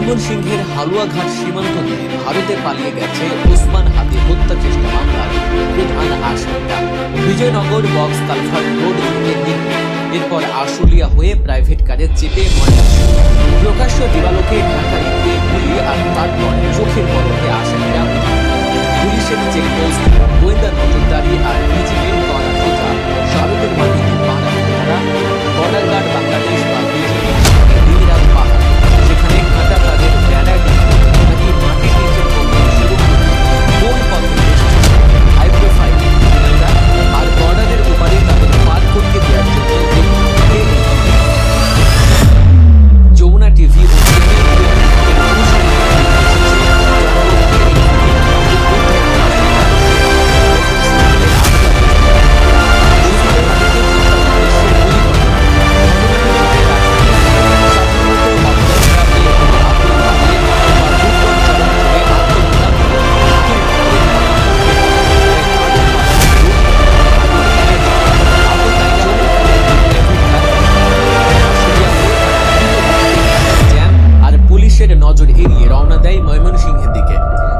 ময়মনসিংহের হালুয়াঘাট সীমান্ত দিয়ে ভারতে পালিয়ে গেছে ওসমান হাদি হত্যা চেষ্টা মামলার প্রধান আসামিরা। বিজয়নগর বক্স কালভার্ট রোড থেকে নিয়ে এরপর আশুলিয়া হয়ে প্রাইভেট কারে চেপে ময়মনসিংহ প্রকাশ্য দিবালোকে ঢাকা নিতে গুলি আর তারপর চোখের পলকে আসামিরা পুলিশের চেকপোস্ট, গোয়েন্দা নজরদারি আর বিজিবির কড়া খোঁজা ভারতের মাটিতে বাধা হতে পারা বর্ডার গার্ড বাংলাদেশ বা বিজিবি দিনরাত পাহাড় সেখানে কাটা তাদের ব্যানার নাকি মাটির নিচের শুরু কোন পথে হাই প্রোফাইল আর বর্ডারের উপরে তাদের পার করতে দেওয়ার জন্য যমুনা টিভি নজর এড়িয়ে রওনা দেয় ময়মনসিংহের দিকে।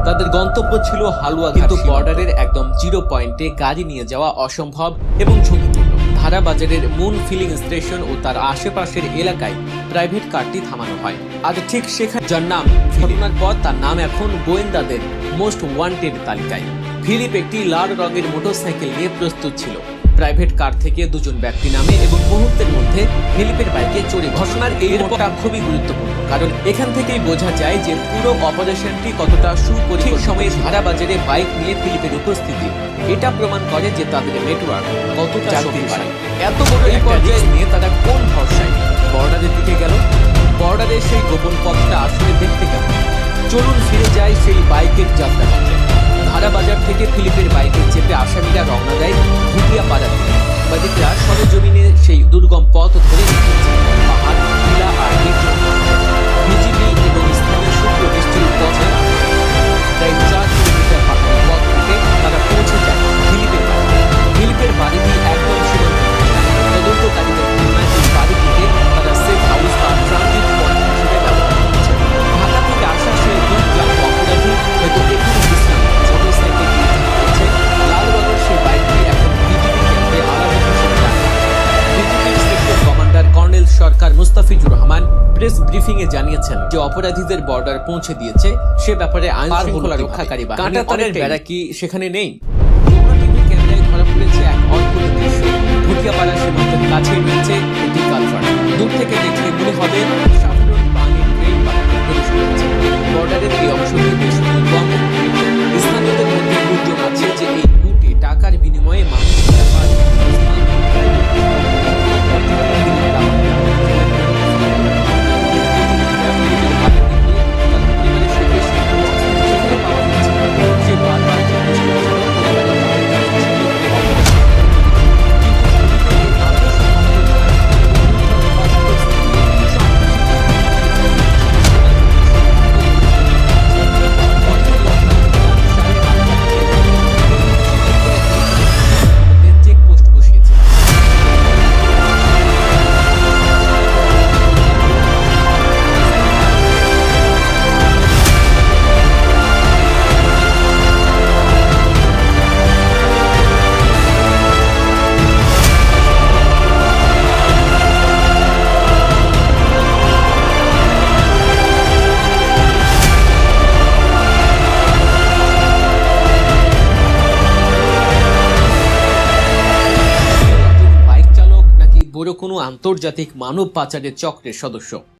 তাদের গন্তব্য ছিল হালুয়াঘাট, কিন্তু বর্ডারের একদম জিরো পয়েন্টে গাড়ি নিয়ে যাওয়া অসম্ভব এবং ঝুঁকিপূর্ণ। ধারা বাজারের মুন ফিলিং স্টেশন ও তার আশেপাশের এলাকায় প্রাইভেট কারটি থামানো হয়। আর ঠিক সেখানে যার নাম ঘটনার পর তার নাম এখন গোয়েন্দাদের মোস্ট ওয়ান্টেড তালিকায়। ফিলিপ একটি লাল রঙের মোটরসাইকেল নিয়ে প্রস্তুত ছিল। প্রাইভেট কার থেকে দুজন ব্যক্তি নামে এবং মুহূর্তের মধ্যে ফিলিপের বাইকে চড়ে। ঘটনার এই মোড়টা খুবই গুরুত্বপূর্ণ, কারণ এখান থেকেই বোঝা যায় যে পুরো অপারেশনটি কতটা সুপরিচিত সময়ে ধারা বাজারে বাইক নিয়ে ফিলিপের উপস্থিতি এটা প্রমাণ করে যে তাদের নেটওয়ার্ক কতটা শক্তিশালী। এত বড় এই পর্যায়ে নিয়ে তারা কোন ভরসায় বর্ডারের দিকে গেল? বর্ডারের সেই গোপন পথটা আসলে দেখতে গেল। চলুন ফিরে যায় সেই বাইকের যাত্রাপথে। ধারা বাজার থেকে ফিলিপের বাইকে চেপে আসামিরা রওনা দেয় ভুটিয়াপাড়ার দিকে। বাদিকরা সরেজমিনে সেই দুর্গম পথ ধরে পাহাড়, টিলা আর বিজিবি এবং স্থানীয় সূত্র নিশ্চিত পথে প্রায় 4 কিলোমিটার পাহাড়ি পথ থেকে তারা পৌঁছে যায় ফিলিপের বাড়িতে। ফিলিপের বাড়িটি একদম সীমান্ত। তদন্তকারীদের ধারণা এই বাড়িটিকে তারা সেফ হাউস বা ট্রানজিট পয়েন্ট হিসেবে ব্যবহার করছে। ঢাকা থেকে আসা সেই দুর্গম অপরাধী হয়তো এখানে বিশ্রাম মোটরসাইকেল নিয়ে যাচ্ছে। লাল রঙের সেই বাইকটি এখন বিজিবি কেন্দ্রে আলাদা হিসেবে রাখা আছে। বিজিবির সেক্টর কমান্ডার কর্নেল সরকার মুস্তাফিজুর রহমান প্রেস ব্রিফিং এ জানিয়েছেন যে অপরাধীদের বর্ডার পৌঁছে দিয়েছে, সে ব্যাপারে আইন শৃঙ্খলা রক্ষাকারী বাহিনী কাঁটাতারের বেড়া কি সেখানে নেই? যমুনা টিভি ক্যামেরায় ধরা পড়েছে এক অদ্ভুত দৃশ্য। ভুটিয়াপাড়া সীমান্তের কাছে রয়েছে একটি কালভার্ট। দূর থেকে দেখলে মনে হবে সাধারণ পানির ট্রেন বানানো প্রবেশ করেছে। বর্ডারের এই অংশ থেকে শুধু কম স্থানীয়দের মধ্যে গুঞ্জন আছে যে এই রুটে টাকার বিনিময়ে মানুষ বড় কোনো আন্তর্জাতিক মানব পাচারের চক্রের সদস্য।